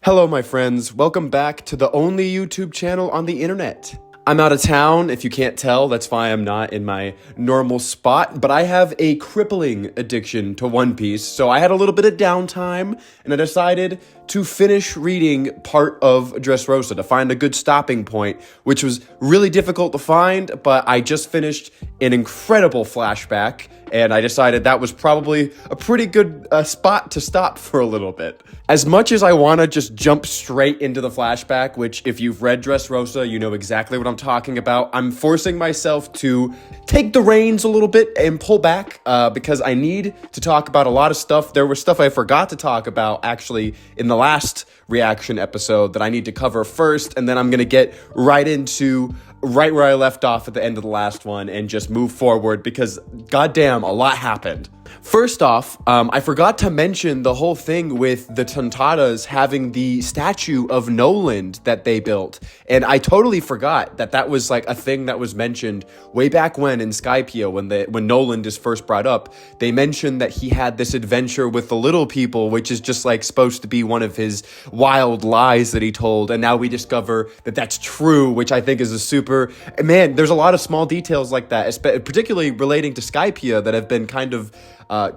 Hello, my friends. Welcome back to the only YouTube channel on the internet. I'm out of town. If you can't tell, that's why I'm not in my normal spot, but I have a crippling addiction to One Piece, so I had a little bit of downtime, and I decided to finish reading part of Dressrosa to find a good stopping point, which was really difficult to find, but I just finished an incredible flashback, and I decided that was probably a pretty good spot to stop for a little bit. As much as I want to just jump straight into the flashback, which if you've read Dressrosa, you know exactly what I'm talking about, I'm forcing myself to take the reins a little bit and pull back because I need to talk about a lot of stuff. There was stuff I forgot to talk about actually in the last reaction episode that I need to cover first, and then I'm going to get right into right where I left off at the end of the last one and just move forward because goddamn, a lot happened. First off, I forgot to mention the whole thing with the Tontadas having the statue of Noland that they built. And I totally forgot that that was like a thing that was mentioned way back when in Skypiea when Noland is first brought up. They mentioned that he had this adventure with the little people, which is just like supposed to be one of his wild lies that he told. And now we discover that that's true, which I think is a super... Man, there's a lot of small details like that, particularly relating to Skypiea that have been kind of...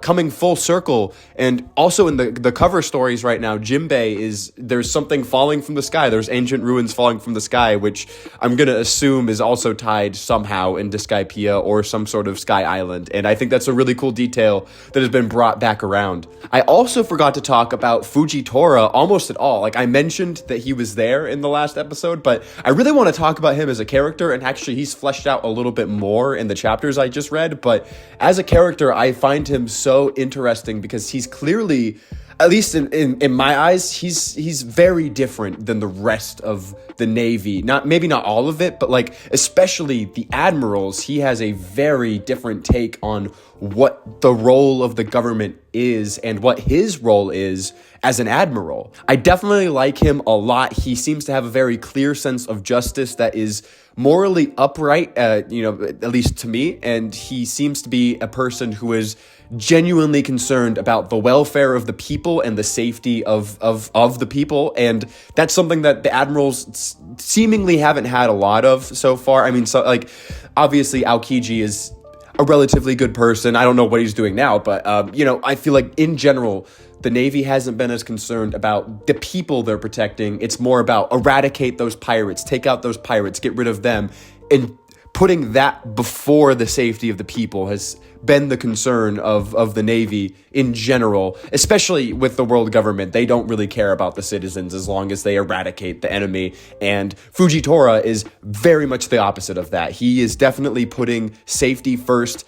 coming full circle. And also in the cover stories right now, there's something falling from the sky. There's ancient ruins falling from the sky, which I'm going to assume is also tied somehow into Skypiea or some sort of sky island. And I think that's a really cool detail that has been brought back around. I also forgot to talk about Fujitora almost at all. Like I mentioned that he was there in the last episode, but I really want to talk about him as a character, and actually he's fleshed out a little bit more in the chapters I just read. But as a character, I find him so interesting because he's clearly, at least in my eyes, he's very different than the rest of the Navy. Maybe not all of it, but like especially the admirals, he has a very different take on what the role of the government is and what his role is as an admiral. I definitely like him a lot. He seems to have a very clear sense of justice that is morally upright, at least to me, and he seems to be a person who is genuinely concerned about the welfare of the people and the safety of the people, and that's something that the admirals seemingly haven't had a lot of so far. I mean, so like obviously Aokiji is a relatively good person. I don't know what he's doing now, but I feel like in general the Navy hasn't been as concerned about the people they're protecting. It's more about eradicate those pirates, take out those pirates, get rid of them, and putting that before the safety of the people has been the concern of the Navy in general, especially with the world government. They don't really care about the citizens as long as they eradicate the enemy, and Fujitora is very much the opposite of that. He is definitely putting safety first.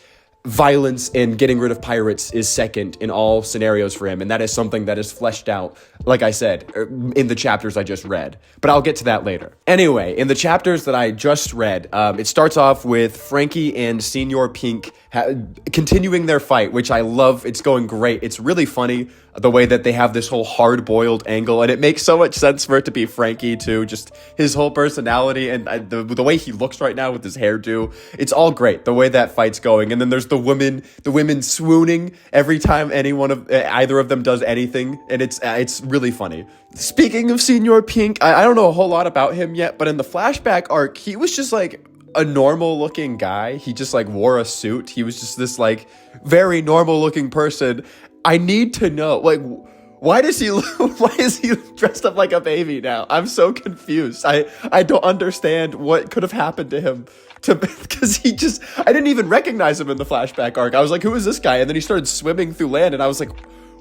Violence and getting rid of pirates is second in all scenarios for him, and that is something that is fleshed out, like I said, in the chapters I just read. But I'll get to that later. Anyway, in the chapters that I just read, it starts off with Frankie and Senor Pink continuing their fight, which I love. It's going great. It's really funny the way that they have this whole hard-boiled angle, and it makes so much sense for it to be Frankie too, just his whole personality and the way he looks right now with his hairdo. It's all great, the way that fight's going. And then there's the women swooning every time either of them does anything, and it's really funny. Speaking of Senor Pink, I don't know a whole lot about him yet, but in the flashback arc, he was just like a normal looking guy. He just like wore a suit. He was just this like very normal looking person. I need to know, like, why is he dressed up like a baby now? I'm so confused. I don't understand what could have happened to him because I didn't even recognize him in the flashback arc. I was like, who is this guy? And then he started swimming through land and I was like,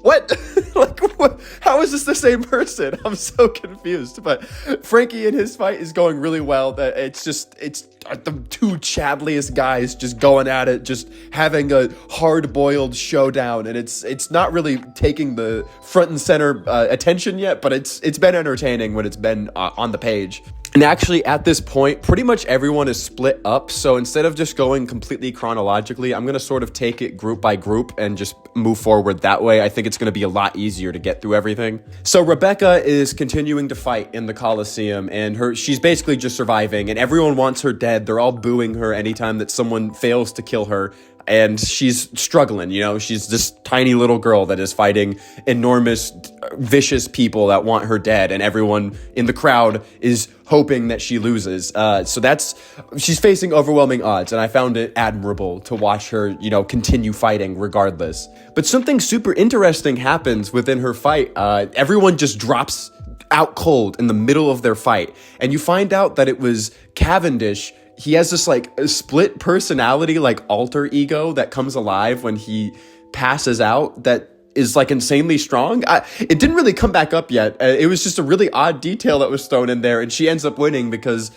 what? Like, what? How is this the same person? I'm so confused. But Frankie and his fight is going really well. It's the two Chadliest guys just going at it, just having a hard-boiled showdown, and it's not really taking the front and center attention yet, but it's been entertaining when it's been on the page. And actually, at this point, pretty much everyone is split up, so instead of just going completely chronologically, I'm going to sort of take it group by group and just move forward that way. I think it's going to be a lot easier to get through everything. So Rebecca is continuing to fight in the Coliseum, and she's basically just surviving, and everyone wants her dead. They're all booing her anytime that someone fails to kill her. and she's struggling, you know, she's this tiny little girl that is fighting enormous, vicious people that want her dead, and everyone in the crowd is hoping that she loses. So she's facing overwhelming odds, and I found it admirable to watch her, you know, continue fighting regardless. But something super interesting happens within her fight. Everyone just drops out cold in the middle of their fight, and you find out that it was Cavendish. He has this like split personality, like alter ego that comes alive when he passes out, that is like insanely strong. It didn't really come back up yet. It was just a really odd detail that was thrown in there, and she ends up winning because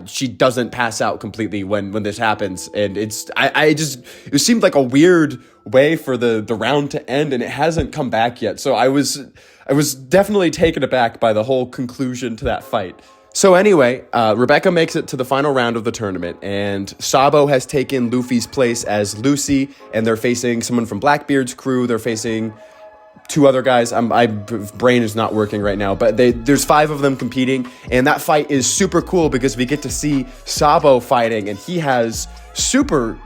she doesn't pass out completely when this happens. And it seemed like a weird way for the round to end, and it hasn't come back yet. So I was definitely taken aback by the whole conclusion to that fight. So anyway, Rebecca makes it to the final round of the tournament, and Sabo has taken Luffy's place as Lucy, and they're facing someone from Blackbeard's crew. They're facing two other guys. My brain is not working right now, but there's 5 of them competing, and that fight is super cool because we get to see Sabo fighting, and he has super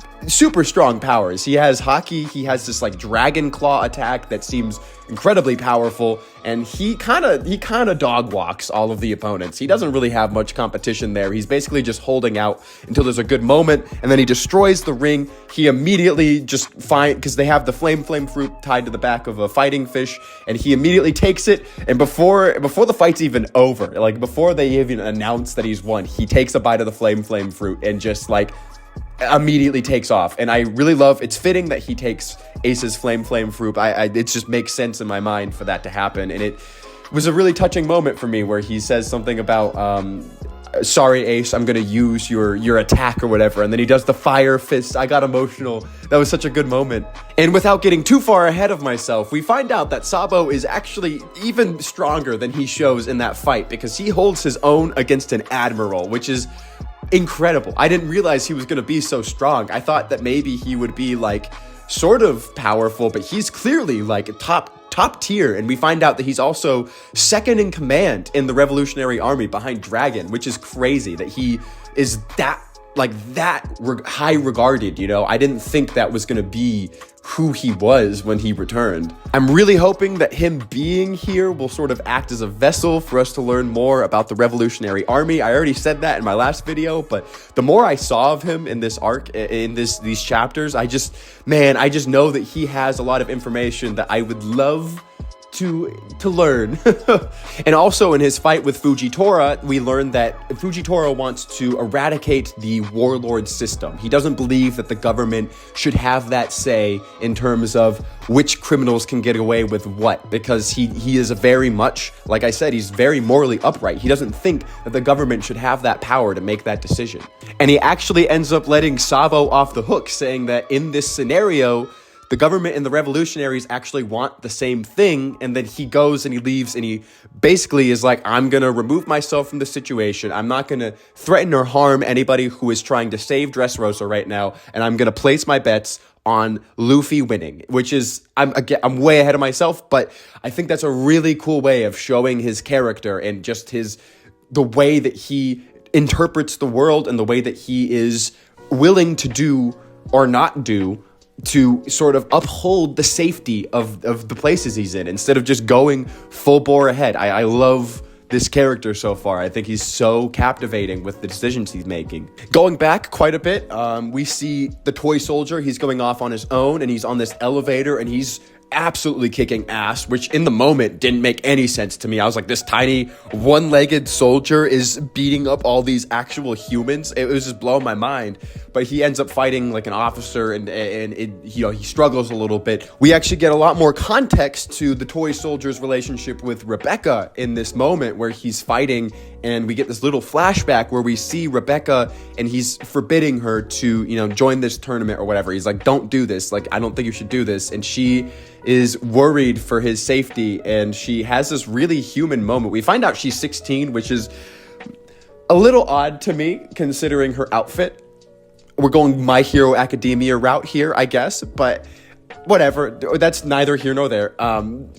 strong powers. He has haki. He has this like dragon claw attack that seems incredibly powerful, and he kind of dog walks all of the opponents. He doesn't really have much competition there. He's basically just holding out until there's a good moment, and then he destroys the ring. He immediately just because they have the flame fruit tied to the back of a fighting fish, and he immediately takes it, and before the fight's even over, like before they even announce that he's won, he takes a bite of the flame fruit and just like immediately takes off. And I really love, it's fitting that he takes Ace's flame fruit. It just makes sense in my mind for that to happen, and it was a really touching moment for me where he says something about sorry Ace, I'm gonna use your attack or whatever, and then he does the fire fist. I got emotional. That was such a good moment. And without getting too far ahead of myself, we find out that Sabo is actually even stronger than he shows in that fight, because he holds his own against an admiral, which is incredible. I didn't realize he was going to be so strong. I thought that maybe he would be like sort of powerful, but he's clearly like top tier. And we find out that he's also second in command in the Revolutionary Army behind Dragon, which is crazy that he is that high regarded, you know. I didn't think that was going to be who he was when he returned. I'm really hoping that him being here will sort of act as a vessel for us to learn more about the Revolutionary Army. I already said that in my last video, but the more I saw of him in this arc, in these chapters, I just know that he has a lot of information that I would love to learn. And also in his fight with Fujitora, we learned that Fujitora wants to eradicate the warlord system. He doesn't believe that the government should have that say in terms of which criminals can get away with what, because he is a very much, like I said, he's very morally upright. He doesn't think that the government should have that power to make that decision. And he actually ends up letting Sabo off the hook, saying that in this scenario, the government and the revolutionaries actually want the same thing. And then he goes and he leaves, and he basically is like, I'm going to remove myself from the situation. I'm not going to threaten or harm anybody who is trying to save Dressrosa right now. And I'm going to place my bets on Luffy winning, which is, I'm way ahead of myself, but I think that's a really cool way of showing his character and just the way that he interprets the world and the way that he is willing to do or not do to sort of uphold the safety of the places he's in, instead of just going full bore ahead. I love this character so far. I think he's so captivating with the decisions he's making. Going back quite a bit, we see the toy soldier. He's going off on his own, and he's on this elevator, and he's absolutely kicking ass, which in the moment didn't make any sense to me. I was like, this tiny one-legged soldier is beating up all these actual humans. It was just blowing my mind. But he ends up fighting like an officer, and he struggles a little bit. We actually get a lot more context to the toy soldier's relationship with Rebecca in this moment where he's fighting, and we get this little flashback where we see Rebecca, and he's forbidding her to, join this tournament or whatever. He's like, don't do this. Like, I don't think you should do this. And she is worried for his safety, and she has this really human moment. We find out she's 16, which is a little odd to me considering her outfit. We're going My Hero Academia route here, I guess, but whatever. That's neither here nor there.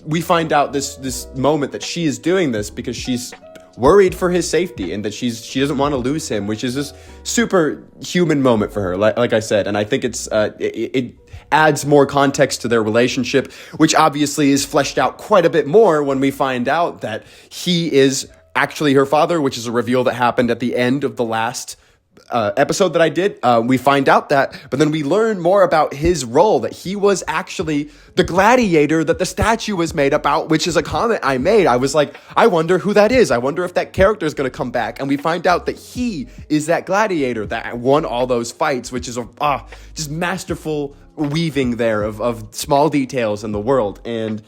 We find out this moment that she is doing this because she's worried for his safety and that she doesn't want to lose him, which is this super human moment for her, like I said. And I think it adds more context to their relationship, which obviously is fleshed out quite a bit more when we find out that he is actually her father, which is a reveal that happened at the end of the last episode that I did. We find out that, but then we learn more about his role, that he was actually the gladiator that the statue was made about, which is a comment I made. I was like, I wonder who that is. I wonder if that character is going to come back. And we find out that he is that gladiator that won all those fights, which is just masterful weaving there of small details in the world. And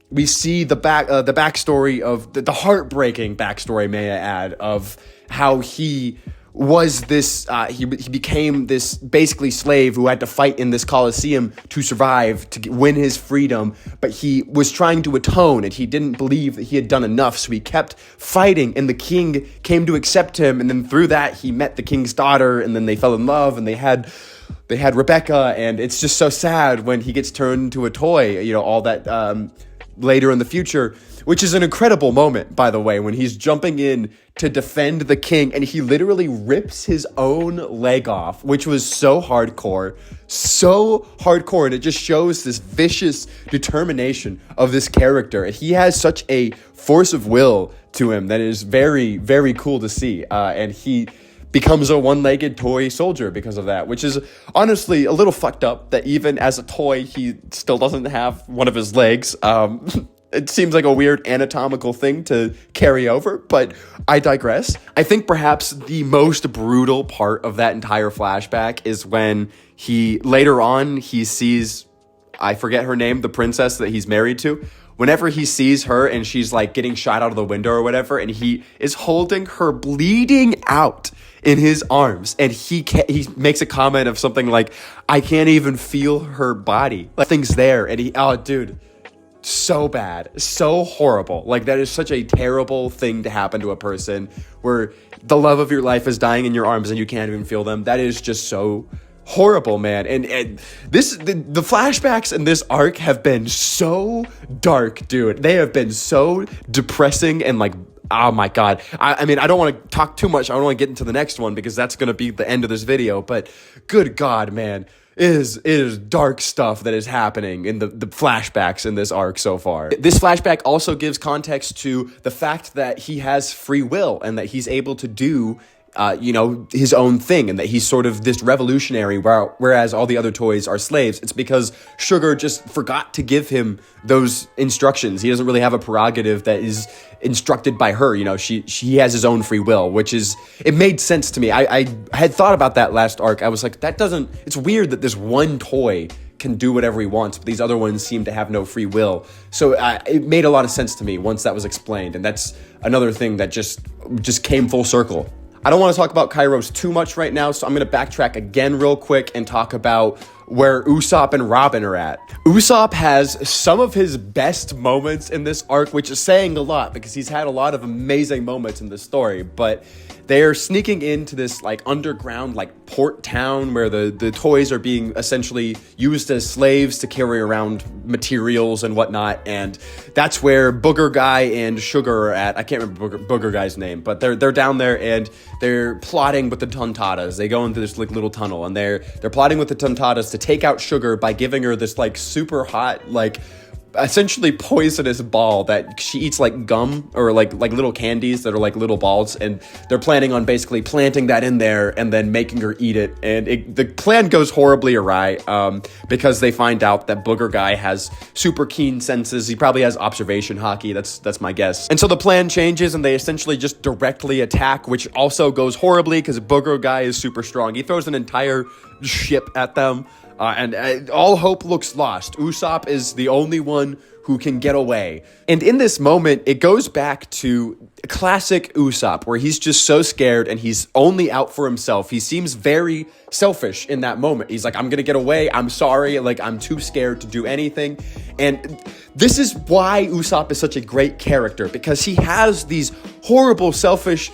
we see the backstory of the heartbreaking backstory, may I add, of how he was this, he became this basically slave who had to fight in this Coliseum to survive, to win his freedom, but he was trying to atone and he didn't believe that he had done enough, so he kept fighting, and the king came to accept him, and then through that he met the king's daughter, and then they fell in love, and they had Rebecca, and it's just so sad when he gets turned into a toy, all that later in the future, which is an incredible moment, by the way, when he's jumping in to defend the king and he literally rips his own leg off, which was so hardcore, and it just shows this vicious determination of this character. And he has such a force of will to him that is very, very cool to see, and he becomes a one-legged toy soldier because of that, which is honestly a little fucked up that even as a toy, he still doesn't have one of his legs. It seems like a weird anatomical thing to carry over, but I digress. I think perhaps the most brutal part of that entire flashback is when later on he sees, I forget her name, the princess that he's married to. Whenever he sees her and she's like getting shot out of the window or whatever, and he is holding her bleeding out in his arms, and he makes a comment of something like, I can't even feel her body. Like, things there, and dude, so bad, so horrible. Like, that is such a terrible thing to happen to a person, where the love of your life is dying in your arms and you can't even feel them. That is just so horrible, man. And the flashbacks in this arc have been so dark, dude. They have been so depressing and like, oh my God. I mean, I don't want to talk too much. I don't want to get into the next one because that's going to be the end of this video, but good God, man. It is dark stuff that is happening in the flashbacks in this arc so far. This flashback also gives context to the fact that he has free will and that he's able to do his own thing, and that he's sort of this revolutionary, whereas all the other toys are slaves. It's because Sugar just forgot to give him those instructions. He doesn't really have a prerogative that is instructed by her. He has his own free will, it made sense to me. I had thought about that last arc. I was like, it's weird that this one toy can do whatever he wants, but these other ones seem to have no free will. So it made a lot of sense to me once that was explained, and that's another thing that just came full circle. I don't want to talk about Kairos too much right now, so I'm going to backtrack again real quick and talk about where Usopp and Robin are at. Usopp has some of his best moments in this arc, which is saying a lot because he's had a lot of amazing moments in this story, but they're sneaking into this like underground like port town where the toys are being essentially used as slaves to carry around materials and whatnot, and that's where Booger Guy and Sugar are at. I can't remember Booger Guy's name, but they're down there and they're plotting with the Tontatas. They go into this like little tunnel and they're plotting with the Tontatas to take out Sugar by giving her this like super hot like essentially poisonous ball that she eats like gum or like little candies that are like little balls, and they're planning on basically planting that in there and then making her eat it, and the plan goes horribly awry because they find out that Booger Guy has super keen senses. He probably has observation hockey, that's my guess, and so the plan changes and they essentially just directly attack, which also goes horribly because Booger Guy is super strong. He throws an entire ship at them. And all hope looks lost. Usopp is the only one who can get away. And in this moment, it goes back to classic Usopp, where he's just so scared and he's only out for himself. He seems very selfish in that moment. He's like, I'm going to get away. I'm sorry. Like, I'm too scared to do anything. And this is why Usopp is such a great character, because he has these horrible, selfish,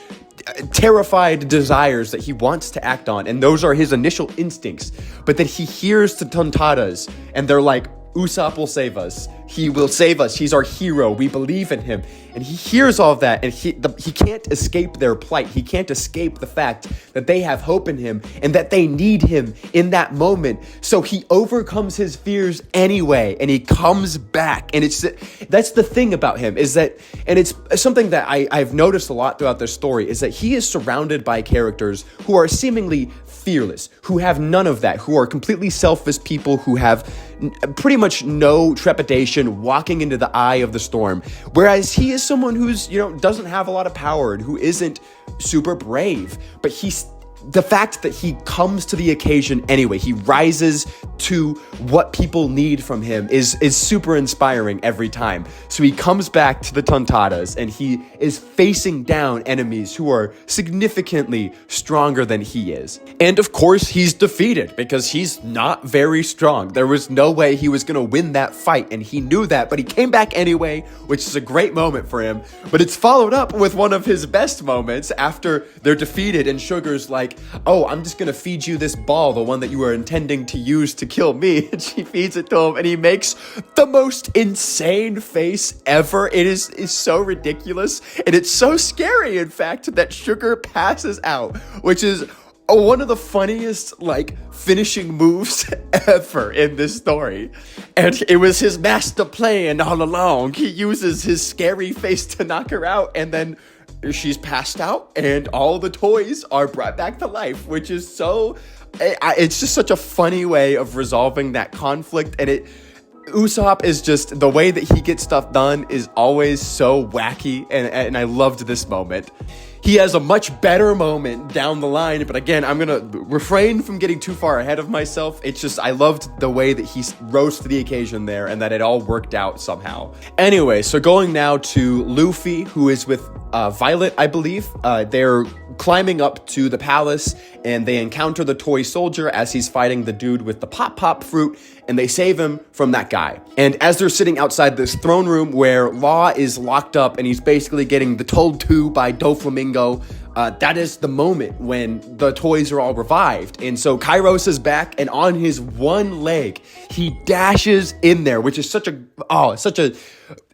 terrified desires that he wants to act on, and those are his initial instincts, but then he hears the Tontatas and they're like, Usopp will save us. he will save us. He's our hero. We believe in him. And he hears all of that, and he can't escape their plight. He can't escape the fact that they have hope in him and that they need him in that moment. So he overcomes his fears anyway, and he comes back. And that's the thing about him, is that, and it's something that I've noticed a lot throughout this story, is that he is surrounded by characters who are seemingly fearless, who have none of that, who are completely selfish people, who have pretty much no trepidation walking into the eye of the storm. Whereas he is someone who's, doesn't have a lot of power and who isn't super brave, but the fact that he comes to the occasion anyway, he rises to what people need from him is super inspiring every time. So he comes back to the Tontadas, and he is facing down enemies who are significantly stronger than he is. And of course, he's defeated because he's not very strong. There was no way he was going to win that fight, and he knew that, but he came back anyway, which is a great moment for him. But it's followed up with one of his best moments after they're defeated, and Sugar's like, oh, I'm just gonna feed you this ball, the one that you were intending to use to kill me. And she feeds it to him, and he makes the most insane face ever. It is so ridiculous, and it's so scary, in fact, that Sugar passes out, which is one of the funniest, finishing moves ever in this story. And it was his master plan all along. He uses his scary face to knock her out, and then she's passed out, and all the toys are brought back to life, which is it's just such a funny way of resolving that conflict. And Usopp is just, the way that he gets stuff done is always so wacky, and I loved this moment. He has a much better moment down the line, but again, I'm gonna refrain from getting too far ahead of myself. It's just, I loved the way that he rose to the occasion there, and that it all worked out somehow. Anyway, so going now to Luffy, who is with Violet, I believe. They're climbing up to the palace, and they encounter the toy soldier as he's fighting the dude with the pop fruit, and they save him from that guy. And as they're sitting outside this throne room where Law is locked up, and he's basically getting told to by Doflamingo, that is the moment when the toys are all revived. And so Kairos is back, and on his one leg, he dashes in there, which is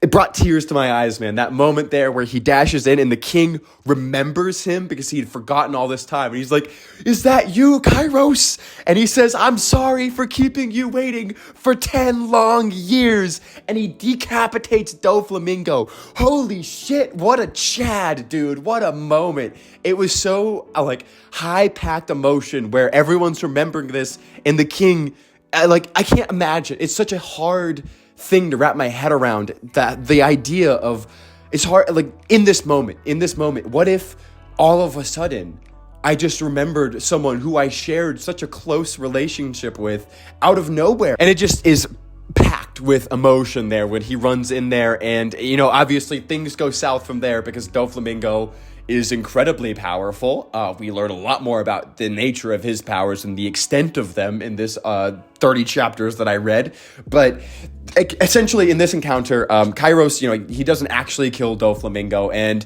it brought tears to my eyes, man. That moment there where he dashes in, and the king remembers him because he had forgotten all this time. And he's like, is that you, Kairos? And he says, I'm sorry for keeping you waiting for 10 long years. And he decapitates Doflamingo. Holy shit, what a Chad, dude. What a moment. It was so, high-packed emotion where everyone's remembering this, and the king, I can't imagine. It's such a hard thing to wrap my head around, that the idea of, it's hard, in this moment, what if all of a sudden I just remembered someone who I shared such a close relationship with out of nowhere? And it just is packed with emotion there when he runs in there, and obviously things go south from there because Doflamingo is incredibly powerful. We learn a lot more about the nature of his powers and the extent of them in this 30 chapters that I read. But essentially in this encounter, Kairos, he doesn't actually kill Doflamingo, and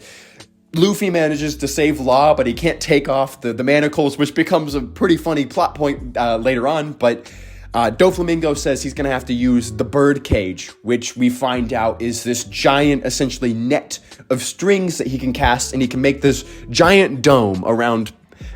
Luffy manages to save Law, but he can't take off the manacles, which becomes a pretty funny plot point later on. But Doflamingo says he's going to have to use the birdcage, which we find out is this giant, essentially, net of strings that he can cast, and he can make this giant dome around,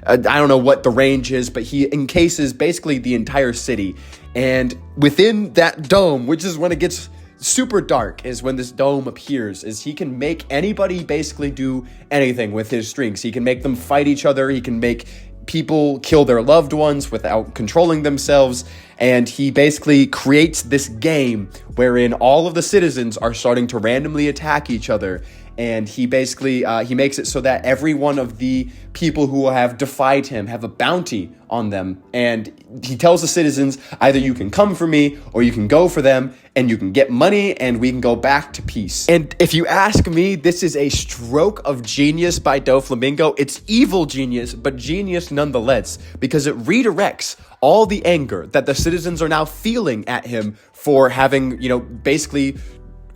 I don't know what the range is, but he encases basically the entire city. And within that dome, which is when it gets super dark, is when this dome appears, is he can make anybody basically do anything with his strings. He can make them fight each other. He can make people kill their loved ones without controlling themselves, and he basically creates this game wherein all of the citizens are starting to randomly attack each other, and he basically he makes it so that every one of the people who have defied him have a bounty on them, and he tells the citizens, either you can come for me or you can go for them, and you can get money, and we can go back to peace. And if you ask me, this is a stroke of genius by Doflamingo. It's evil genius, but genius nonetheless, because it redirects all the anger that the citizens are now feeling at him for having, basically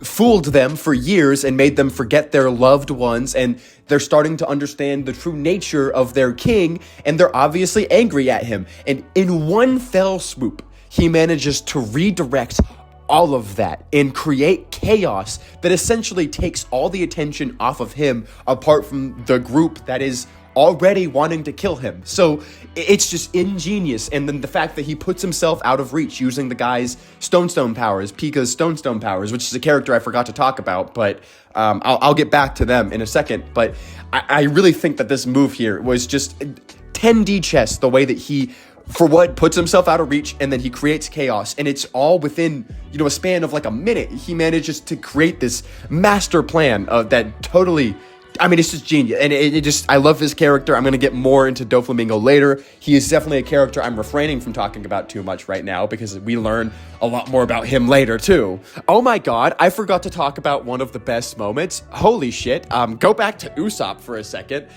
fooled them for years and made them forget their loved ones, and they're starting to understand the true nature of their king, and they're obviously angry at him. And in one fell swoop, he manages to redirect all of that and create chaos that essentially takes all the attention off of him, apart from the group that is already wanting to kill him. So it's just ingenious. And then the fact that he puts himself out of reach using the guy's Stone powers, Pica's Stone powers, which is a character I forgot to talk about, but I'll get back to them in a second. But I really think that this move here was just 10D chess, the way that he, for what, puts himself out of reach, and then he creates chaos, and it's all within, a span of like a minute. He manages to create this master plan that totally, it's just genius. And I love his character. I'm going to get more into Doflamingo later. He is definitely a character I'm refraining from talking about too much right now, because we learn a lot more about him later too. Oh my God, I forgot to talk about one of the best moments. Holy shit. Go back to Usopp for a second.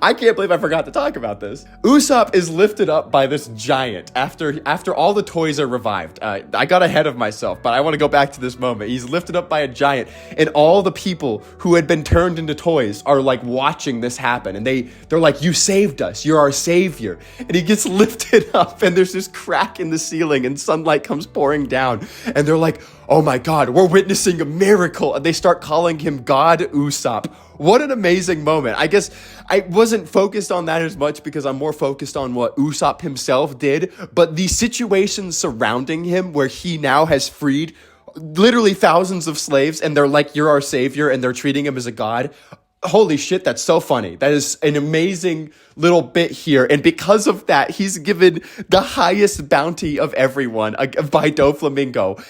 I can't believe I forgot to talk about this. Usopp is lifted up by this giant after all the toys are revived. I got ahead of myself, but I want to go back to this moment. He's lifted up by a giant, and all the people who had been turned into toys are like watching this happen, and they're like, "You saved us. You're our savior." And he gets lifted up, and there's this crack in the ceiling, and sunlight comes pouring down, and they're like, "Oh my God, we're witnessing a miracle." And they start calling him God Usopp. What an amazing moment. I guess I wasn't focused on that as much because I'm more focused on what Usopp himself did, but the situations surrounding him where he now has freed literally thousands of slaves, and they're like, "You're our savior," and they're treating him as a god. Holy shit, that's so funny. That is an amazing little bit here. And because of that, he's given the highest bounty of everyone by Doflamingo.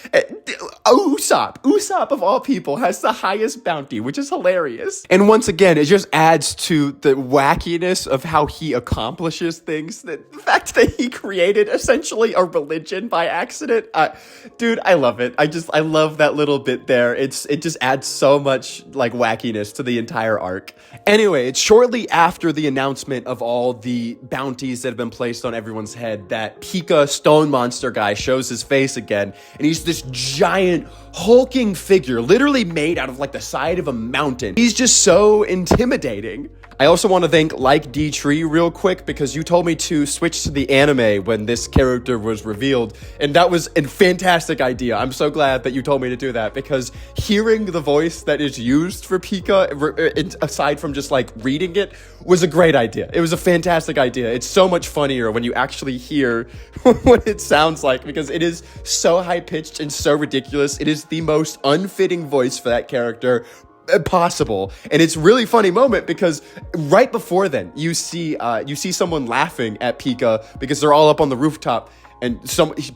Usopp of all people has the highest bounty, which is hilarious. And once again, it just adds to the wackiness of how he accomplishes things. The fact that he created essentially a religion by accident. Dude, I love it. I love that little bit there. It just adds so much like wackiness to the entire arc. Anyway, it's shortly after the announcement of all the bounties that have been placed on everyone's head that Pica Stone Monster guy shows his face again, and he's this giant hulking figure, literally made out of like the side of a mountain. He's just so intimidating. I also want to thank Like D Tree real quick, because you told me to switch to the anime when this character was revealed, and that was a fantastic idea. I'm so glad that you told me to do that, because hearing the voice that is used for Pica, aside from just like reading it, was a great idea. It was a fantastic idea. It's so much funnier when you actually hear what it sounds like, because it is so high-pitched and so ridiculous. It is the most unfitting voice for that character possible, and it's really funny moment because right before then you see someone laughing at Pica because they're all up on the rooftop, and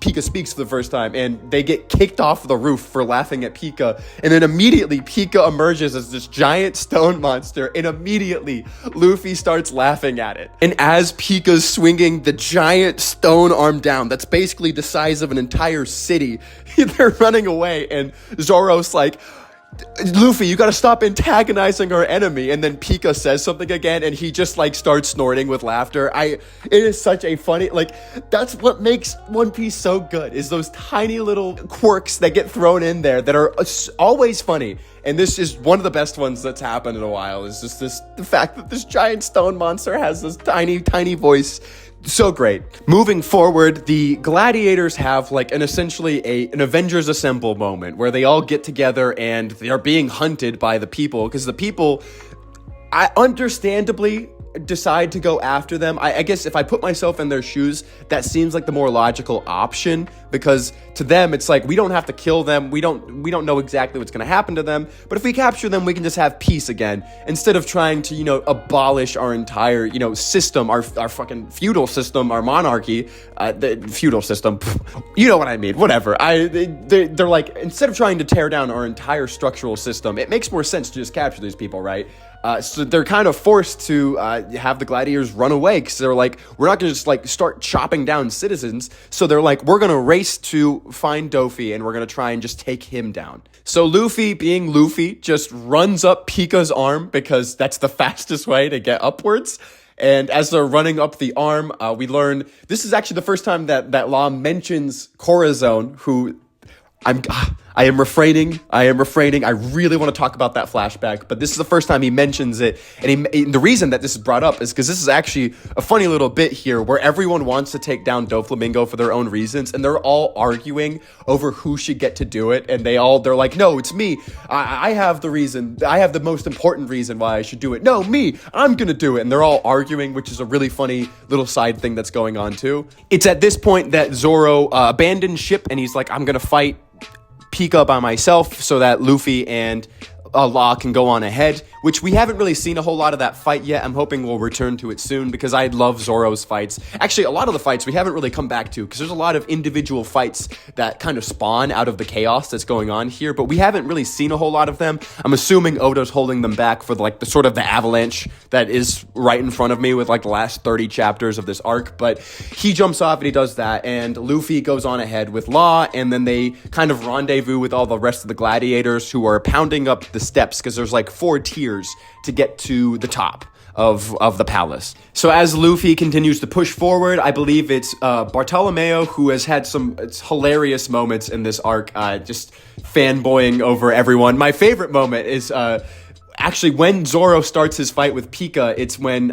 Pica speaks for the first time, and they get kicked off the roof for laughing at Pica, and then immediately Pica emerges as this giant stone monster, and immediately Luffy starts laughing at it. And as Pica's swinging the giant stone arm down, that's basically the size of an entire city, they're running away, and Zoro's like, "Luffy, you gotta stop antagonizing our enemy." And then Pica says something again, and he just like starts snorting with laughter. It is such a funny, that's what makes One Piece so good, is those tiny little quirks that get thrown in there that are always funny. And this is one of the best ones that's happened in a while, is just the fact that this giant stone monster has this tiny voice. So great. Moving forward, the gladiators have like essentially an Avengers Assemble moment where they all get together and they are being hunted by the people, because the people, I understandably decide to go after them. I guess if I put myself in their shoes, that seems like the more logical option, because to them it's like, we don't have to kill them, we don't know exactly what's going to happen to them, but if we capture them, we can just have peace again, instead of trying to abolish our entire system, our fucking feudal system, our monarchy, the feudal system, you know what I mean, whatever. They're like, instead of trying to tear down our entire structural system, it makes more sense to just capture these people, right? So they're kind of forced to have the gladiators run away, because they're like, we're not going to just like start chopping down citizens. So they're like, we're going to race to find Dofi, and we're going to try and just take him down. So Luffy, being Luffy, just runs up Pica's arm, because that's the fastest way to get upwards. And as they're running up the arm, we learn, this is actually the first time that Law mentions Corazon, who I am refraining. I really want to talk about that flashback, but this is the first time he mentions it. And the reason that this is brought up is because this is actually a funny little bit here where everyone wants to take down Doflamingo for their own reasons, and they're all arguing over who should get to do it. And they're like, no, it's me. I have the reason. I have the most important reason why I should do it. No, me. I'm going to do it. And they're all arguing, which is a really funny little side thing that's going on too. It's at this point that Zoro abandons ship, and he's like, I'm going to fight Pica by myself so that Luffy and Law can go on ahead, which we haven't really seen a whole lot of that fight yet. I'm hoping we'll return to it soon because I love Zoro's fights. Actually, a lot of the fights we haven't really come back to because there's a lot of individual fights that kind of spawn out of the chaos that's going on here, but we haven't really seen a whole lot of them. I'm assuming Oda's holding them back for the sort of the avalanche that is right in front of me with like the last 30 chapters of this arc, but he jumps off and he does that, and Luffy goes on ahead with Law, and then they kind of rendezvous with all the rest of the gladiators who are pounding up the steps because there's like 4 tiers to get to the top of the palace. So as Luffy continues to push forward, I believe it's Bartolomeo who has had some hilarious moments in this arc, just fanboying over everyone. My favorite moment is actually when Zoro starts his fight with Pica. It's when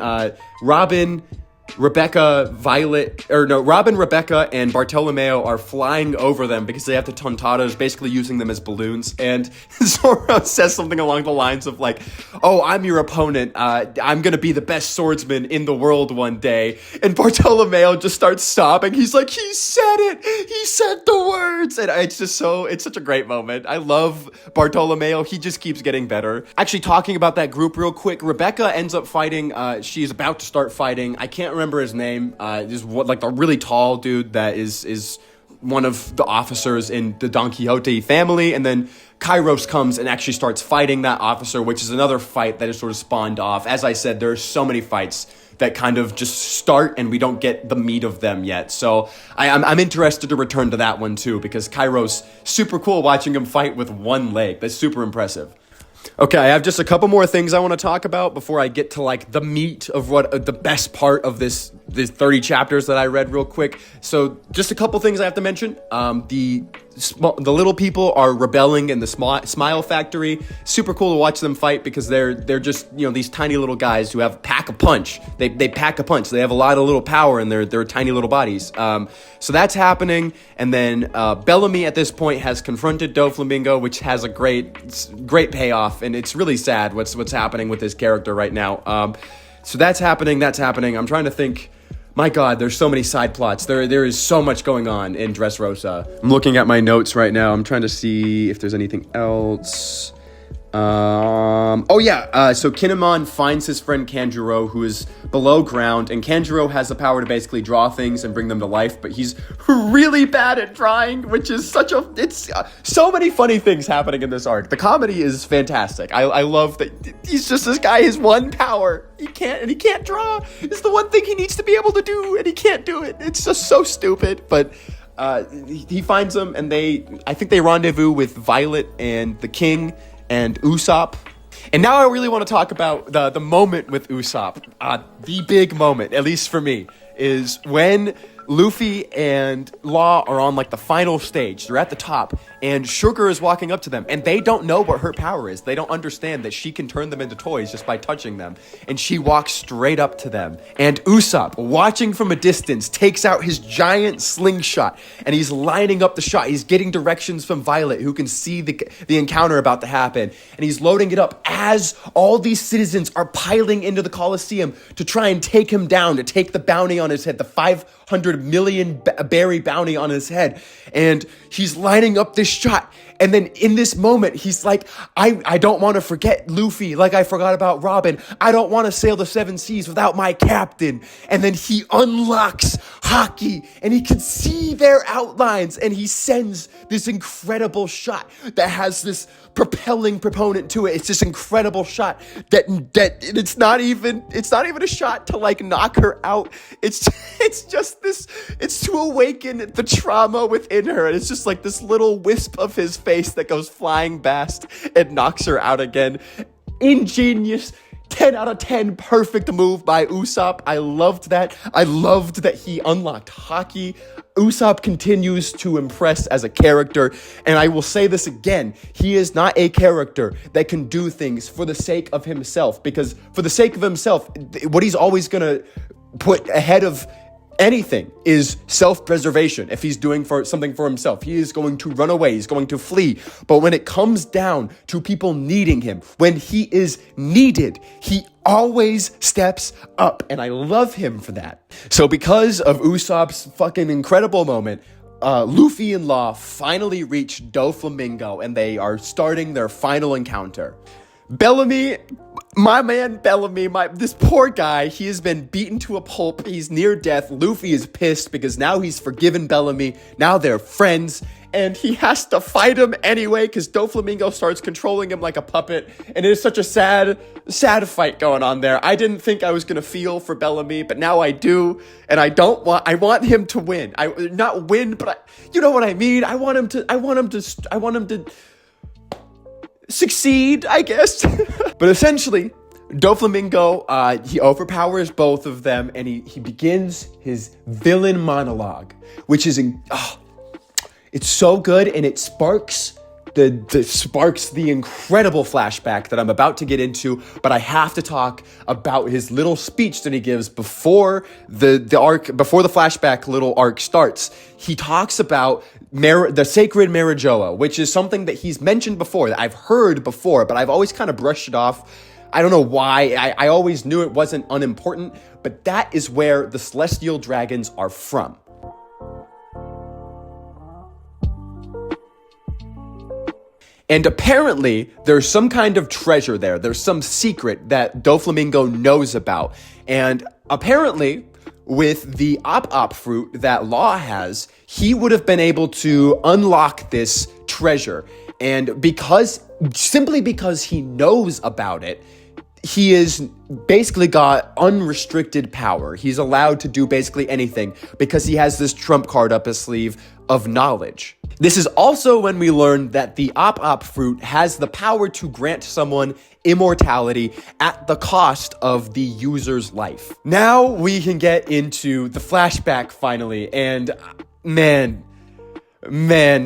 Robin, Rebecca, and Bartolomeo are flying over them because they have the tontados, basically using them as balloons. And Zoro says something along the lines of like, oh, I'm your opponent. I'm going to be the best swordsman in the world one day. And Bartolomeo just starts sobbing. He's like, he said it. He said the words. And it's such a great moment. I love Bartolomeo. He just keeps getting better. Actually, talking about that group real quick, Rebecca ends up fighting. She's about to start fighting. I can't remember his name. Is like the really tall dude that is one of the officers in the Don Quixote family, and then Kairos comes and actually starts fighting that officer, which is another fight that is sort of spawned off. As I said, there are so many fights that kind of just start and we don't get the meat of them yet. So I'm interested to return to that one too, because Kairos, super cool watching him fight with one leg. That's super impressive. Okay, I have just a couple more things I want to talk about before I get to like the meat of what the best part of this 30 chapters that I read real quick. So just a couple things I have to mention. The little people are rebelling in the Smile Factory. Super cool to watch them fight because they're just, these tiny little guys who pack a punch. They pack a punch. They have a lot of little power in their tiny little bodies. So that's happening. And then Bellamy at this point has confronted Doflamingo, which has a great payoff. And it's really sad what's happening with this character right now. So that's happening. I'm trying to think. My God, there's so many side plots. There is so much going on in Dressrosa. I'm looking at my notes right now. I'm trying to see if there's anything else. So Kinemon finds his friend Kanjuro, who is below ground, and Kanjuro has the power to basically draw things and bring them to life, but he's really bad at drawing, which is so many funny things happening in this arc. The comedy is fantastic. I love that he's just this guy, his one power. He can't draw. It's the one thing he needs to be able to do, and he can't do it. It's just so stupid, but he finds them, and I think they rendezvous with Violet and the King and Usopp. And now I really want to talk about the moment with Usopp. The big moment, at least for me, is when Luffy and Law are on like the final stage. They're at the top, and Sugar is walking up to them, and they don't know what her power is. They don't understand that she can turn them into toys just by touching them. And she walks straight up to them. And Usopp, watching from a distance, takes out his giant slingshot, and he's lining up the shot. He's getting directions from Violet, who can see the encounter about to happen. And he's loading it up as all these citizens are piling into the Coliseum to try and take him down, to take the bounty on his head, the 500 million berry bounty on his head. And he's lining up this shot, and then in this moment he's like, I don't want to forget Luffy like I forgot about Robin. I don't want to sail the 7 seas without my captain. And then he unlocks Haki, and he can see their outlines, and he sends this incredible shot that has this propelling proponent to it. It's this incredible shot that it's not even a shot to like knock her out. It's just this, it's to awaken the trauma within her. And it's just like this little wisp of his face that goes flying past and knocks her out again. Ingenious, 10 out of 10 perfect move by Usopp. I loved that. I loved that he unlocked Haki. Usopp continues to impress as a character, and I will say this again, he is not a character that can do things for the sake of himself, because for the sake of himself, what he's always gonna put ahead of anything is self-preservation. If he's doing something for himself, he is going to run away, he's going to flee. But when it comes down to people needing him, when he is needed, he always steps up, and I love him for that. So because of Usopp's fucking incredible moment, Luffy and Law finally reach Doflamingo, and they are starting their final encounter. Bellamy, my man Bellamy, this poor guy, he has been beaten to a pulp. He's near death. Luffy is pissed because now he's forgiven Bellamy. Now they're friends, and he has to fight him anyway because Doflamingo starts controlling him like a puppet, and it is such a sad fight going on there. I didn't think I was gonna feel for Bellamy, but now I do, and I want him to win. Not win, but you know what I mean. I want him to succeed, I guess. But essentially, Doflamingo, he overpowers both of them, and he begins his villain monologue, which is it's so good, and it sparks the incredible flashback that I'm about to get into. But I have to talk about his little speech that he gives before the arc, before the flashback little arc starts. He talks about the sacred Marijoa, which is something that he's mentioned before, that I've heard before, but I've always kind of brushed it off. I don't know why. I always knew it wasn't unimportant, but that is where the celestial dragons are from. And apparently, there's some kind of treasure there. There's some secret that Doflamingo knows about. And apparently, with the Op fruit that Law has, he would have been able to unlock this treasure. And simply because he knows about it, he is basically got unrestricted power. He's allowed to do basically anything because he has this trump card up his sleeve of knowledge. This is also when we learn that the Op fruit has the power to grant someone immortality at the cost of the user's life. Now we can get into the flashback finally, and man,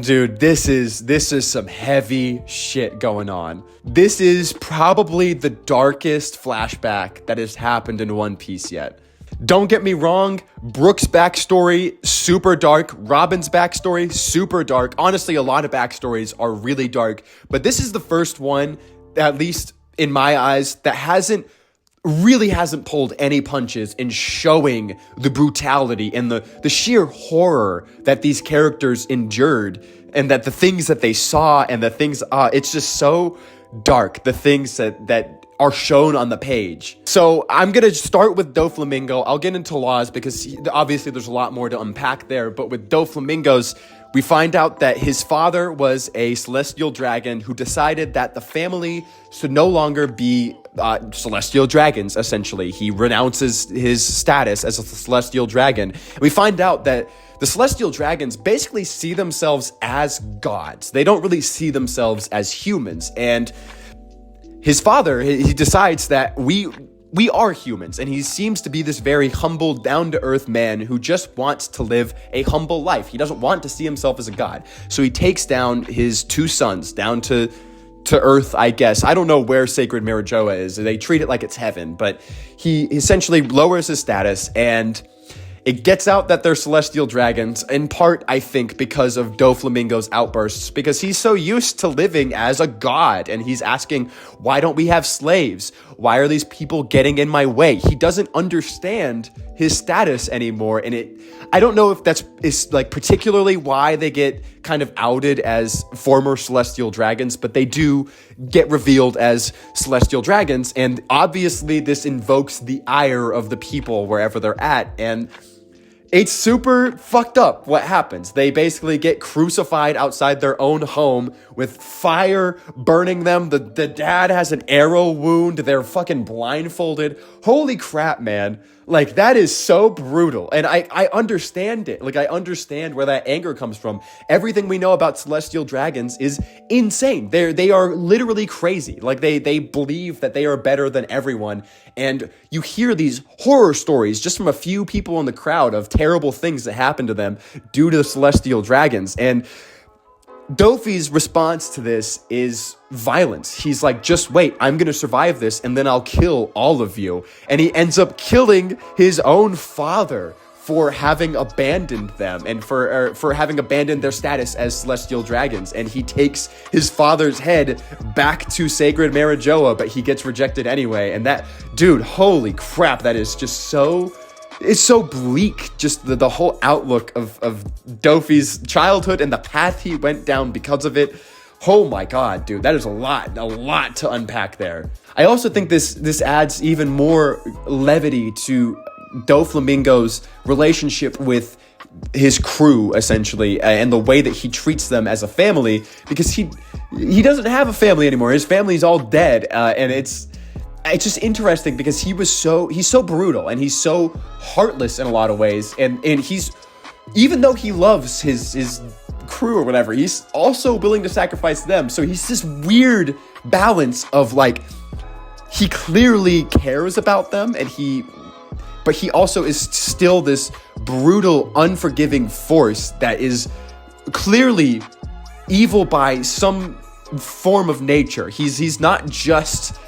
dude, this is some heavy shit going on. This is probably the darkest flashback that has happened in One Piece yet. Don't get me wrong, Brook's backstory, super dark. Robin's backstory, super dark. Honestly, a lot of backstories are really dark, but this is the first one, at least in my eyes, that hasn't pulled any punches in showing the brutality and the sheer horror that these characters endured, and that the things that they saw and the things, it's just so dark, the things that are shown on the page. So I'm going to start with Doflamingo. I'll get into Laws because obviously there's a lot more to unpack there, but with Doflamingo's, we find out that his father was a celestial dragon who decided that the family should no longer be celestial dragons, essentially. He renounces his status as a celestial dragon. We find out that the celestial dragons basically see themselves as gods. They don't really see themselves as humans. And his father, he decides that we are humans, and he seems to be this very humble, down-to-earth man who just wants to live a humble life. He doesn't want to see himself as a god. So he takes down his two sons down to earth, I guess. I don't know where Sacred Marijoa is. They treat it like it's heaven, but he essentially lowers his status, and it gets out that they're celestial dragons, in part, I think, because of Doflamingo's outbursts, because he's so used to living as a god, and he's asking, why don't we have slaves? Why are these people getting in my way? He doesn't understand his status anymore, and I don't know if is like particularly why they get kind of outed as former celestial dragons, but they do get revealed as celestial dragons, and obviously this invokes the ire of the people wherever they're at, and It's super fucked up what happens. They basically get crucified outside their own home with fire burning them. The dad has an arrow wound. They're fucking blindfolded. Holy crap, man. Like, that is so brutal. And I understand it. Like, I understand where that anger comes from. Everything we know about celestial dragons is insane. They are literally crazy. Like, they believe that they are better than everyone. And you hear these horror stories just from a few people in the crowd of terrible things that happen to them due to the celestial dragons. And Dofi's response to this is violence. He's like, just wait, I'm going to survive this, and then I'll kill all of you. And he ends up killing his own father for having abandoned them and for having abandoned their status as celestial dragons. And he takes his father's head back to Sacred Marijoa, but he gets rejected anyway. And that, dude, holy crap, that is just so... It's so bleak, just the whole outlook of Dofi's childhood and the path he went down because of it. Oh my god, dude, that is a lot to unpack there. I also think this adds even more levity to Doflamingo's relationship with his crew, essentially, and the way that he treats them as a family, because he doesn't have a family anymore. His family's all dead, and it's just interesting because he's so brutal and he's so heartless in a lot of ways, and he's, even though he loves his crew or whatever, he's also willing to sacrifice them. So he's this weird balance of, like, he clearly cares about them but he also is still this brutal, unforgiving force that is clearly evil by some form of nature. He's not just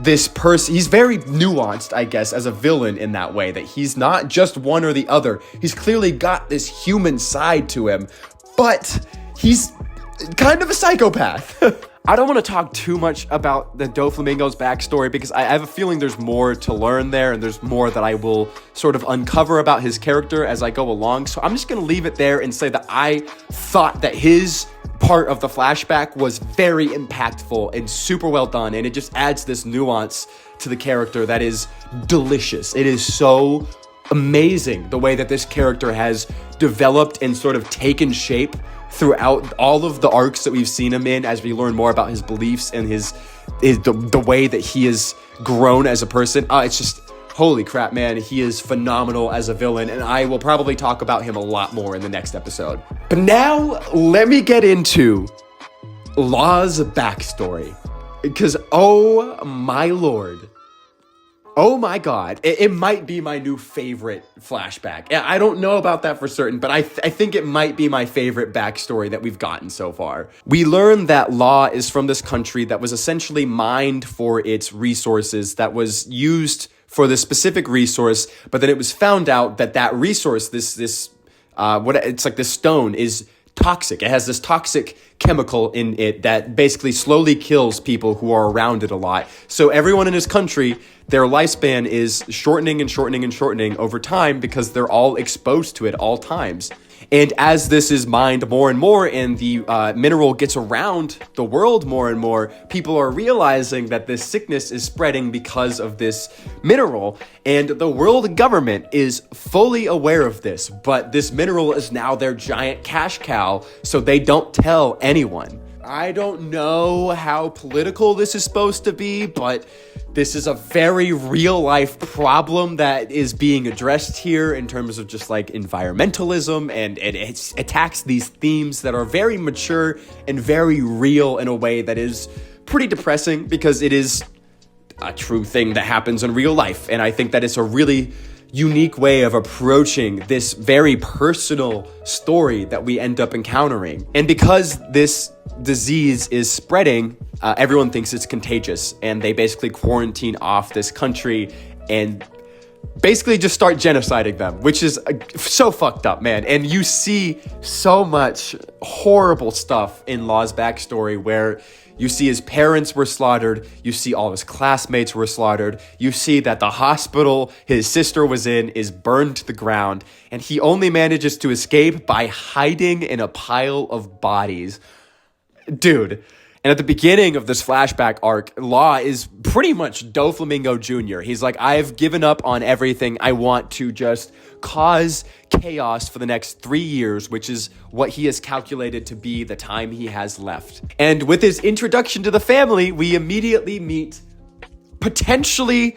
this person. He's very nuanced, I guess, as a villain in that way, that he's not just one or the other. He's clearly got this human side to him, but he's kind of a psychopath. I don't want to talk too much about the Doflamingo's backstory because I have a feeling there's more to learn there, and there's more that I will sort of uncover about his character as I go along. So I'm just going to leave it there and say that I thought that his part of the flashback was very impactful and super well done, and it just adds this nuance to the character that is delicious. It is so amazing the way that this character has developed and sort of taken shape throughout all of the arcs that we've seen him in, as we learn more about his beliefs and the way that he has grown as a person. It's just, holy crap, man, he is phenomenal as a villain, and I will probably talk about him a lot more in the next episode. But now, let me get into Law's backstory, because, oh my lord, oh my god, it might be my new favorite flashback. I don't know about that for certain, but I think it might be my favorite backstory that we've gotten so far. We learn that Law is from this country that was essentially mined for its resources, that was used for this specific resource, but then it was found out that that resource, it's like this stone, is toxic. It has this toxic chemical in it that basically slowly kills people who are around it a lot. So everyone in his country, their lifespan is shortening and shortening and shortening over time because they're all exposed to it all times. And as this is mined more and more and the mineral gets around the world more and more, people are realizing that this sickness is spreading because of this mineral. And the world government is fully aware of this, but this mineral is now their giant cash cow, so they don't tell anyone. I don't know how political this is supposed to be, but this is a very real life problem that is being addressed here in terms of just like environmentalism, and it attacks these themes that are very mature and very real in a way that is pretty depressing because it is a true thing that happens in real life. And I think that it's a really unique way of approaching this very personal story that we end up encountering. And because this disease is spreading, everyone thinks it's contagious, and they basically quarantine off this country and basically just start genociding them, which is so fucked up, man. And you see so much horrible stuff in Law's backstory where you see his parents were slaughtered, you see all his classmates were slaughtered, you see that the hospital his sister was in is burned to the ground, and he only manages to escape by hiding in a pile of bodies. Dude, And at the beginning of this flashback arc, Law is pretty much Doflamingo Jr. He's like, I've given up on everything. I want to just cause chaos for the next 3 years, which is what he has calculated to be the time he has left. And with his introduction to the family, we immediately meet potentially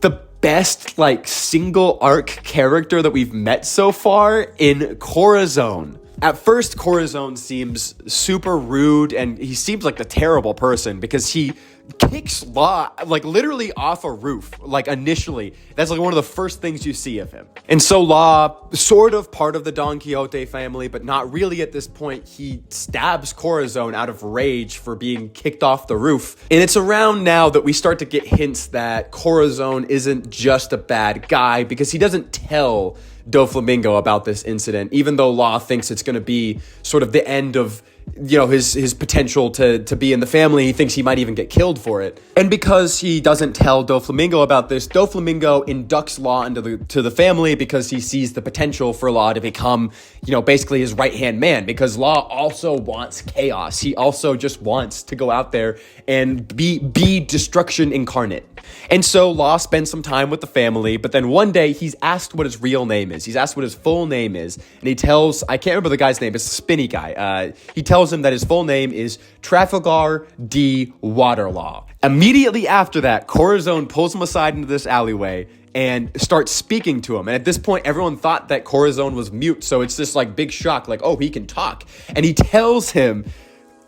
the best, like, single arc character that we've met so far in Corazon. At first, Corazon seems super rude, and he seems like the terrible person because he kicks Law, like, literally off a roof, like, initially. That's, like, one of the first things you see of him. And so Law, sort of part of the Don Quixote family, but not really at this point, he stabs Corazon out of rage for being kicked off the roof. And it's around now that we start to get hints that Corazon isn't just a bad guy, because he doesn't tell Doflamingo about this incident, even though Law thinks it's going to be sort of the end of, you know, his potential to be in the family. He thinks he might even get killed for it. And because he doesn't tell Doflamingo about this, Doflamingo inducts Law into the family because he sees the potential for Law to become, you know, basically his right-hand man, because Law also wants chaos. He also just wants to go out there and be destruction incarnate. And so Law spends some time with the family, but then one day he's asked what his real name is. He's asked what his full name is, and he tells, I can't remember the guy's name, it's a spinny guy. He tells him that his full name is Trafalgar D. Waterlaw. Immediately after that, Corazon pulls him aside into this alleyway and starts speaking to him. And at this point, everyone thought that Corazon was mute, so it's this, like, big shock, like, oh, he can talk. And he tells him,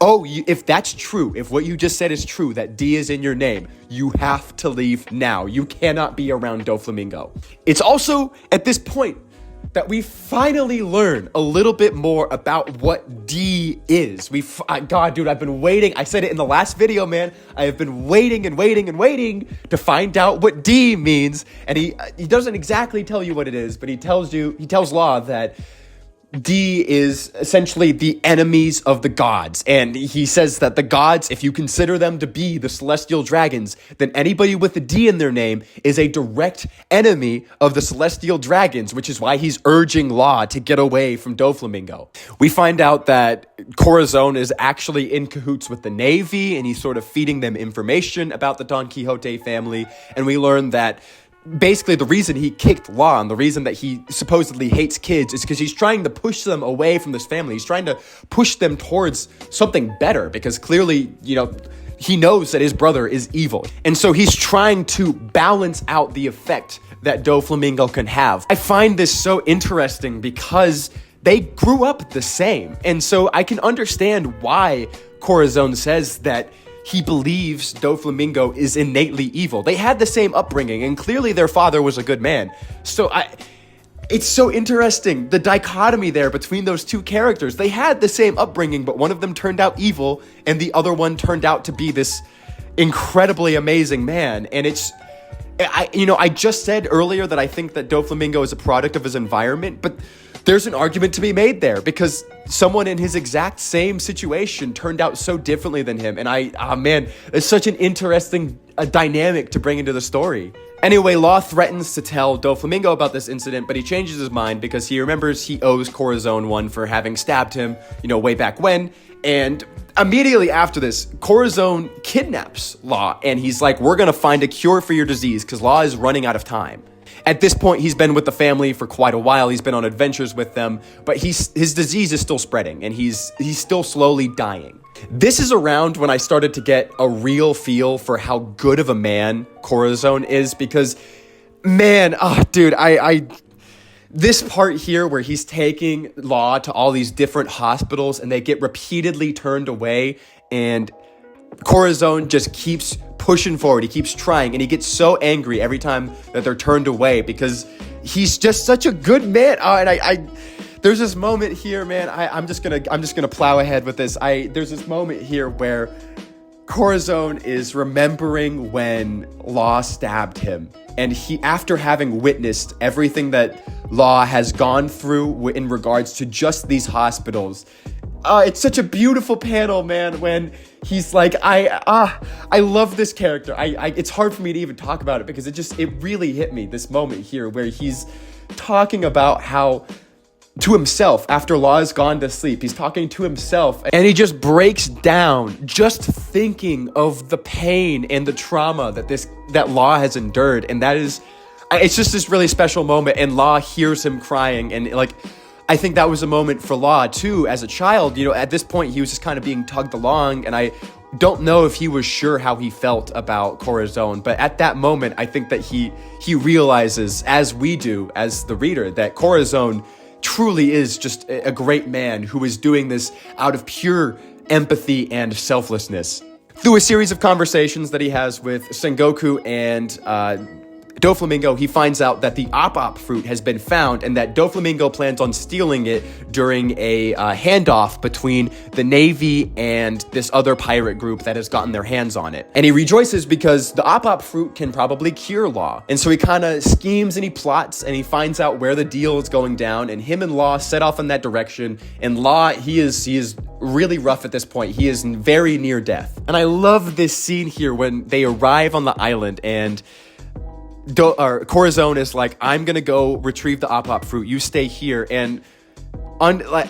oh, if that's true, if what you just said is true, that D is in your name, you have to leave now. You cannot be around Doflamingo. It's also at this point that we finally learn a little bit more about what D is. God, dude, I've been waiting. I said it in the last video, man. I have been waiting to find out what D means. And he doesn't exactly tell you what it is, but he tells Law that D is essentially the enemies of the gods. And he says that the gods, if you consider them to be the celestial dragons, then anybody with a D in their name is a direct enemy of the celestial dragons, which is why he's urging Law to get away from Doflamingo. We find out that Corazon is actually in cahoots with the Navy, and he's sort of feeding them information about the Don Quixote family. And we learn that basically the reason he kicked Law and the reason that he supposedly hates kids is because he's trying to push them away from this family. He's trying to push them towards something better, because clearly, you know, he knows that his brother is evil. And so he's trying to balance out the effect that Doflamingo can have. I find this so interesting because they grew up the same. And so I can understand why Corazon says that he believes Doflamingo is innately evil. They had the same upbringing, and clearly their father was a good man. So it's so interesting, the dichotomy there between those two characters. They had the same upbringing, but one of them turned out evil, and the other one turned out to be this incredibly amazing man. And I just said earlier that I think that Doflamingo is a product of his environment, but there's an argument to be made there, because someone in his exact same situation turned out so differently than him. And man, it's such an interesting dynamic to bring into the story. Anyway, Law threatens to tell Doflamingo about this incident, but he changes his mind because he remembers he owes Corazon one for having stabbed him, you know, way back when. And immediately after this, Corazon kidnaps Law, and he's like, we're gonna find a cure for your disease, because Law is running out of time. At this point, he's been with the family for quite a while. He's been on adventures with them, but his disease is still spreading, and he's still slowly dying. This is around when I started to get a real feel for how good of a man Corazon is, because, man, dude, this part here where he's taking Law to all these different hospitals and they get repeatedly turned away, and Corazon just keeps pushing forward. He keeps trying, and he gets so angry every time that they're turned away because he's just such a good man. And there's this moment here, man. I'm just gonna plow ahead with this. There's this moment here where Corazon is remembering when Law stabbed him, and he, after having witnessed everything that Law has gone through in regards to just these hospitals. It's such a beautiful panel, man, when he's like, I love this character. It's hard for me to even talk about it because it really hit me, this moment here where he's talking about how to himself after Law has gone to sleep. He's talking to himself and he just breaks down just thinking of the pain and the trauma that Law has endured. And it's just this really special moment, and Law hears him crying. And like, I think that was a moment for Law too as a child. At this point he was just kind of being tugged along, and I don't know if he was sure how he felt about Corazon, but at that moment I think that he realizes, as we do as the reader, that Corazon truly is just a great man who is doing this out of pure empathy and selflessness. Through a series of conversations that he has with Sengoku and Doflamingo, he finds out that the op fruit has been found and that Doflamingo plans on stealing it during a handoff between the Navy and this other pirate group that has gotten their hands on it. And he rejoices because the op fruit can probably cure Law. And so he kind of schemes and he plots and he finds out where the deal is going down, and him and Law set off in that direction. And Law, he is really rough at this point. He is very near death. And I love this scene here when they arrive on the island and Corazon is like, I'm gonna go retrieve the op fruit, you stay here. And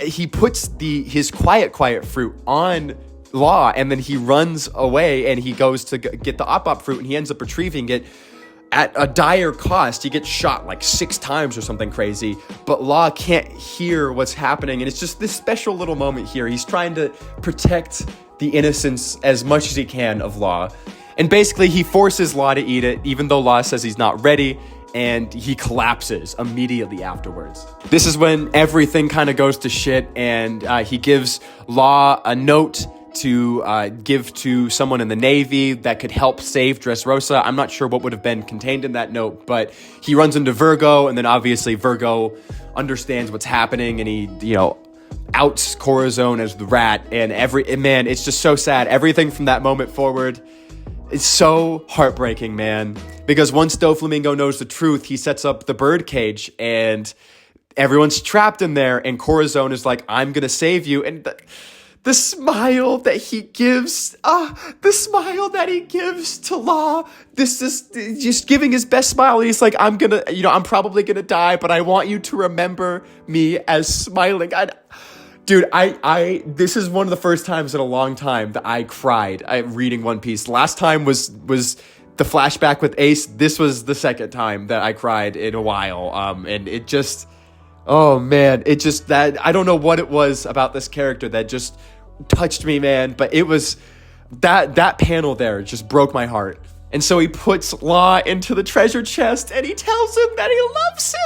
he puts his quiet fruit on Law, and then he runs away and he goes to get the op fruit, and he ends up retrieving it at a dire cost. He gets shot like 6 times or something crazy, but Law can't hear what's happening. And it's just this special little moment here. He's trying to protect the innocence as much as he can of Law. And basically, he forces Law to eat it, even though Law says he's not ready, and he collapses immediately afterwards. This is when everything kind of goes to shit, and he gives Law a note to give to someone in the Navy that could help save Dressrosa. I'm not sure what would have been contained in that note, but he runs into Virgo, and then obviously Virgo understands what's happening, and he, outs Corazon as the rat, and man, it's just so sad. Everything from that moment forward, it's so heartbreaking, man. Because once Doflamingo knows the truth, he sets up the birdcage and everyone's trapped in there. And Corazon is like, I'm going to save you. And the smile that he gives, to Law, this is just giving his best smile. He's like, I'm probably going to die, but I want you to remember me as smiling. Dude, this is one of the first times in a long time that I cried reading One Piece. Last time was the flashback with Ace. This was the second time that I cried in a while. And it just, oh man, I don't know what it was about this character that just touched me, man. But it was that panel there just broke my heart. And so he puts Law into the treasure chest and he tells him that he loves him.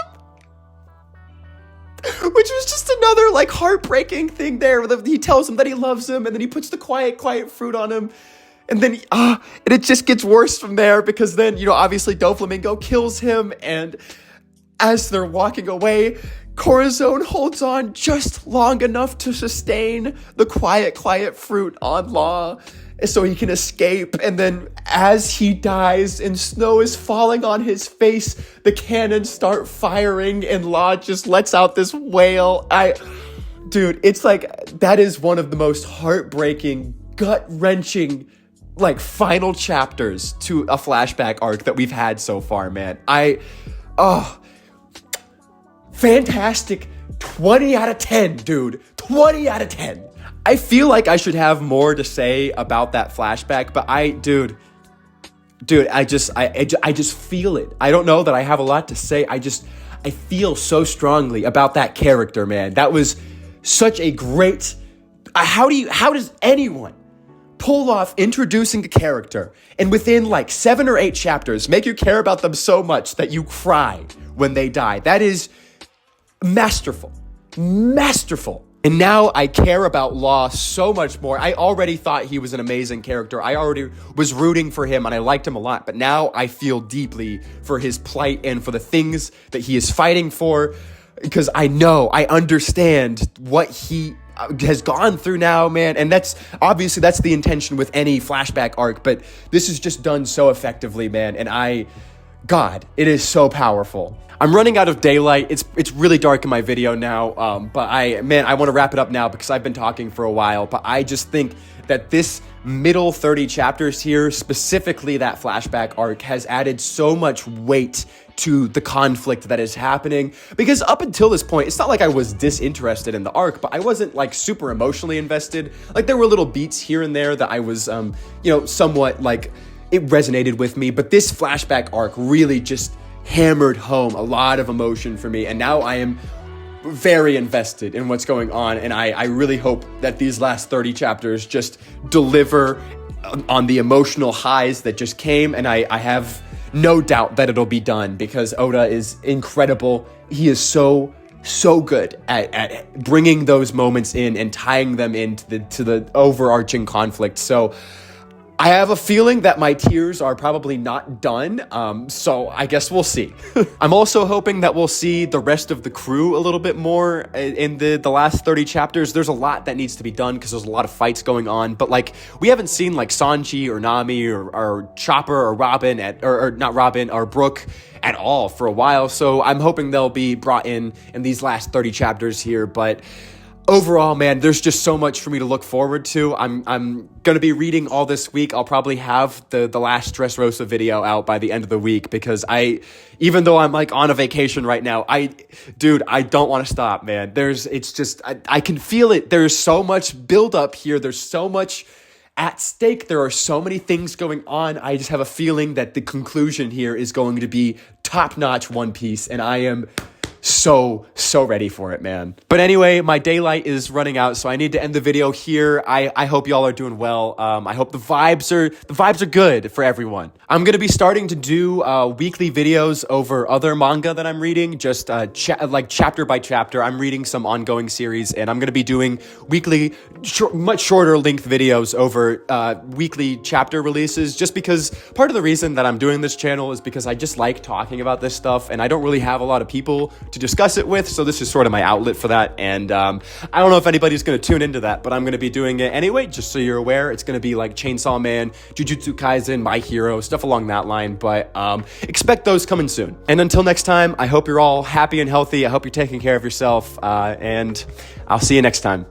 Which was just another like heartbreaking thing there. He tells him that he loves him, and then he puts the quiet fruit on him. And then and it just gets worse from there, because then, obviously Doflamingo kills him. And as they're walking away, Corazon holds on just long enough to sustain the quiet fruit on Law so he can escape. And then as he dies and snow is falling on his face, the cannons start firing and Law just lets out this wail. Dude, it's like, that is one of the most heartbreaking, gut-wrenching, like, final chapters to a flashback arc that we've had so far, man. Fantastic. 20 out of 10, dude. 20 out of 10. I feel like I should have more to say about that flashback, but I just feel it. I don't know that I have a lot to say. I feel so strongly about that character, man. That was such a great, how does anyone pull off introducing a character and within like 7 or 8 chapters make you care about them so much that you cry when they die? That is masterful. And now I care about Law so much more. I already thought he was an amazing character. I already was rooting for him and I liked him a lot. But now I feel deeply for his plight and for the things that he is fighting for, because I understand what he has gone through now, man. And that's the intention with any flashback arc. But this is just done so effectively, man. And God, it is so powerful. I'm running out of daylight. It's really dark in my video now, but I want to wrap it up now because I've been talking for a while, but I just think that this middle 30 chapters here, specifically that flashback arc, has added so much weight to the conflict that is happening, because up until this point, it's not like I was disinterested in the arc, but I wasn't like super emotionally invested. Like there were little beats here and there that I was, somewhat like it resonated with me, but this flashback arc really just hammered home a lot of emotion for me, and now I am very invested in what's going on, and I really hope that these last 30 chapters just deliver on the emotional highs that just came, and I have no doubt that it'll be done because Oda is incredible. He is so good at bringing those moments in and tying them into the overarching conflict. So I have a feeling that my tears are probably not done, so I guess we'll see. I'm also hoping that we'll see the rest of the crew a little bit more in the last 30 chapters. There's a lot that needs to be done because there's a lot of fights going on, but like we haven't seen like Sanji or Nami or Chopper or Robin or not Robin or Brooke at all for a while, so I'm hoping they'll be brought in these last 30 chapters here, but overall, man, there's just so much for me to look forward to. I'm going to be reading all this week. I'll probably have the last Dressrosa video out by the end of the week because even though I'm like on a vacation right now, I don't want to stop, man. I can feel it. There's so much buildup here. There's so much at stake. There are so many things going on. I just have a feeling that the conclusion here is going to be top-notch One Piece, and I am so ready for it, man. But anyway, my daylight is running out, so I need to end the video here. I hope y'all are doing well. I hope the vibes are good for everyone. I'm gonna be starting to do weekly videos over other manga that I'm reading, just like chapter by chapter. I'm reading some ongoing series, and I'm gonna be doing weekly, much shorter length videos over weekly chapter releases, just because part of the reason that I'm doing this channel is because I just like talking about this stuff, and I don't really have a lot of people to discuss it with, so this is sort of my outlet for that, and I don't know if anybody's going to tune into that, but I'm going to be doing it anyway, just so you're aware. It's going to be like Chainsaw Man, Jujutsu Kaisen, My Hero, stuff along that line, but expect those coming soon. And until next time, I hope you're all happy and healthy. I hope you're taking care of yourself, and I'll see you next time.